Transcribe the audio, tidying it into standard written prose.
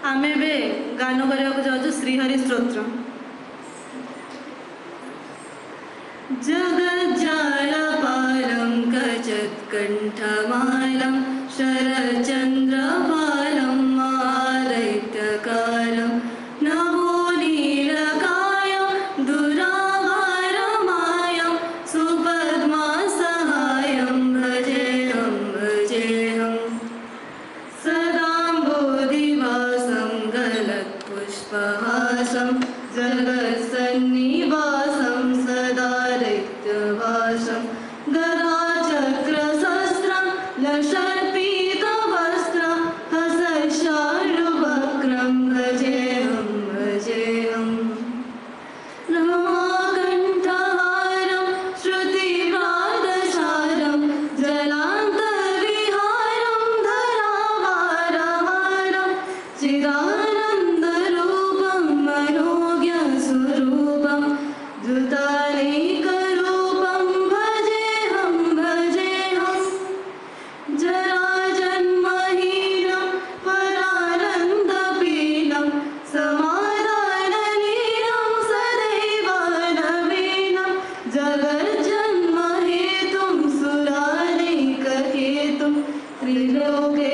आमे बे गान करने जाऊँ श्रीहरि स्तोत्र। जगज्जालपालं कचत्कण्ठमालं शरचन्द्रपालं मादैत्यकालं नवोनीलकायं दुरावारमायं सुपद्मासहायं भजेऽहं भजेऽहं सदाम्बोधिवासं गलत्पुष्पहासं जगत्सन्निवासं सदा दैत्यवासं गदाचक्रशस्त्रं लशर्पितवस्त्रं हसशार्दूलवक्त्रं भजेऽहं भजेऽहं रमाकण्ठहारं श्रुतिव्रातसारं जलान्तर्विहारं धरावारहारं चिदानन्दरूपं मनोज्ञस्वरूपं धृतानेकरूपं भजेऽहं भजेऽहं जराजन्महीनं परानन्दपीनं समाधानलीनं सदैव नवीनं जगज्जन्महेतुं सुरानेकहेतुं त्रिलोके